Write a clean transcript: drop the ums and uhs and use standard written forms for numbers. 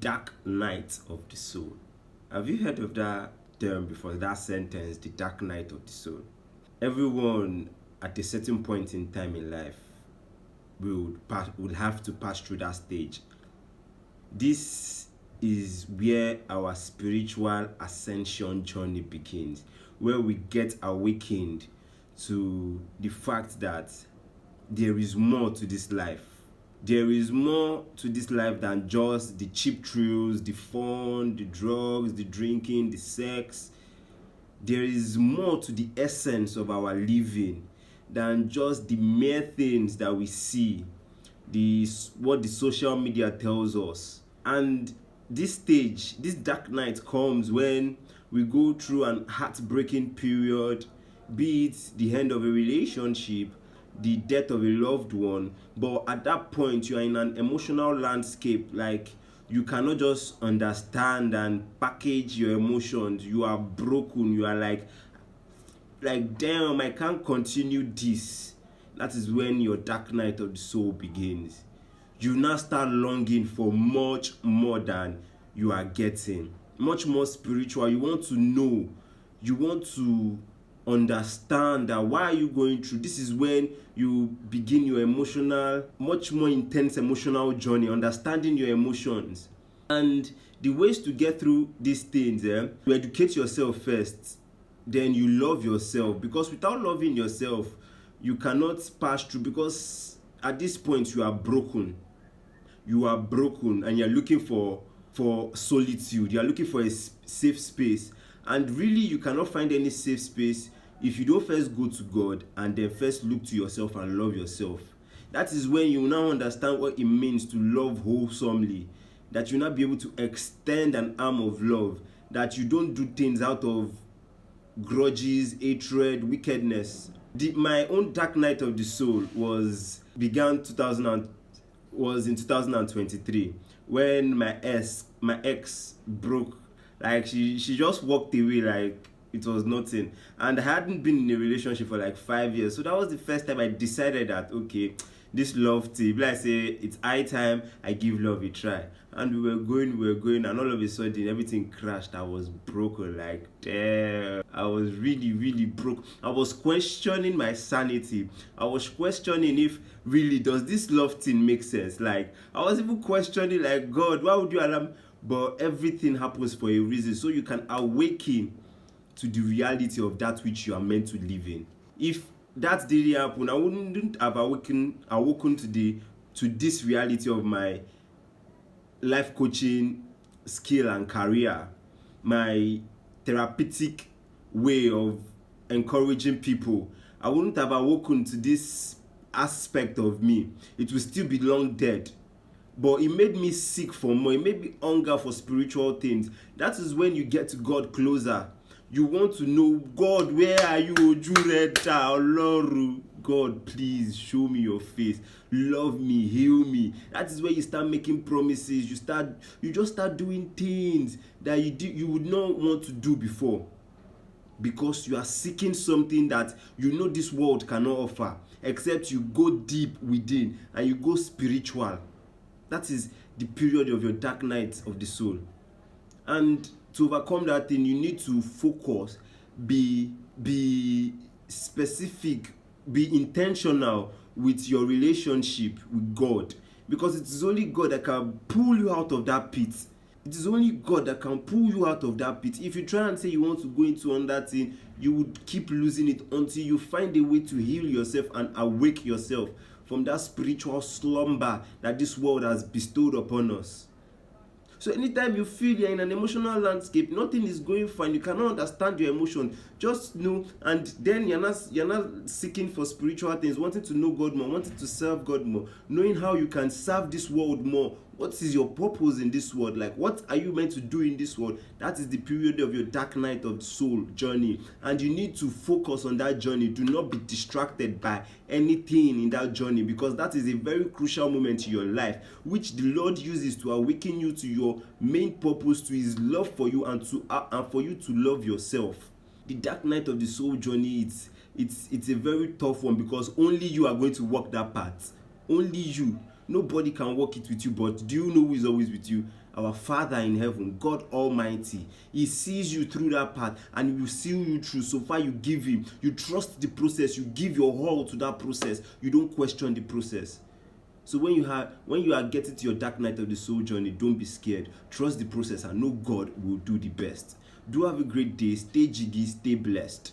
dark night of the soul. Have you heard of that term before, that sentence, the dark night of the soul? Everyone at a certain point in time in life would have to pass through that stage. This is where our spiritual ascension journey begins, where we get awakened to the fact that there is more to this life. There is more to this life than just the cheap thrills, the fun, the drugs, the drinking, the sex. There is more to the essence of our living than just the mere things that we see, what the social media tells us. And this stage, this dark night comes when we go through an heartbreaking period, be it the end of a relationship, the death of a loved one. But at that point, you are in an emotional landscape, like you cannot just understand and package your emotions. You are broken. You are like damn, I can't continue this. That is when your dark night of the soul begins. You now start longing for much more than you are getting, much more spiritual. You want to know, you want to understand that why are you going through. This is when you begin your emotional, much more intense emotional journey, understanding your emotions. And the ways to get through these things, you educate yourself first, then you love yourself, because without loving yourself you cannot pass through, because at this point you are broken and you're looking for solitude. You're looking for a safe space, and really you cannot find any safe space if you don't first go to God and then first look to yourself and love yourself. That is when you now understand what it means to love wholesomely, that you now be able to extend an arm of love, that you don't do things out of grudges, hatred, wickedness. My own dark night of the soul was in 2023, when my ex broke. Like she just walked away like it was nothing, and I hadn't been in a relationship for like 5 years. So that was the first time I decided that okay, this love thing, like I say, it's high time I give love a try. And we were going, and all of a sudden everything crashed. I was broken, like damn. I was really broke. I was questioning my sanity. I was questioning if really does this love thing make sense. Like I was even questioning, like, God, why would you allow me? But everything happens for a reason, so you can awaken to the reality of that which you are meant to live in. If that didn't happen, I wouldn't have awoken to this reality of my life coaching skill and career, my therapeutic way of encouraging people. I wouldn't have awoken to this aspect of me. It would still be long dead. But it made me seek for more. It made me hunger for spiritual things. That is when you get to God closer. You want to know, God, where are you? God, please show me your face. Love me, heal me. That is where you start making promises. You just start doing things that you would not want to do before, because you are seeking something that you know this world cannot offer, except you go deep within and you go spiritual. That is the period of your dark night of the soul. And to overcome that thing, you need to focus, be specific, be intentional with your relationship with God, because it is only God that can pull you out of that pit. It is only God that can pull you out of that pit. If you try and say you want to go into another thing, you would keep losing it until you find a way to heal yourself and awake yourself from that spiritual slumber that this world has bestowed upon us. So anytime you feel you're in an emotional landscape, nothing is going fine, you cannot understand your emotion, just know, and then you're not seeking for spiritual things, wanting to know God more, wanting to serve God more, knowing how you can serve this world more. What is your purpose in this world? Like, what are you meant to do in this world? That is the period of your dark night of the soul journey, and you need to focus on that journey. Do not be distracted by anything in that journey, because that is a very crucial moment in your life, which the Lord uses to awaken you to your main purpose, to his love for you, and for you to love yourself. The dark night of the soul journey, it's a very tough one, because only you are going to walk that path. Only you. Nobody can walk it with you. But do you know who is always with you? our Father in heaven, God Almighty, He sees you through that path and He will see you through. So far, you give Him, you trust the process, you give your all to that process, you don't question the process. So when you are getting to your dark night of the soul journey, don't be scared. Trust the process and know God will do the best. Do have a great day. Stay jiggy, stay blessed.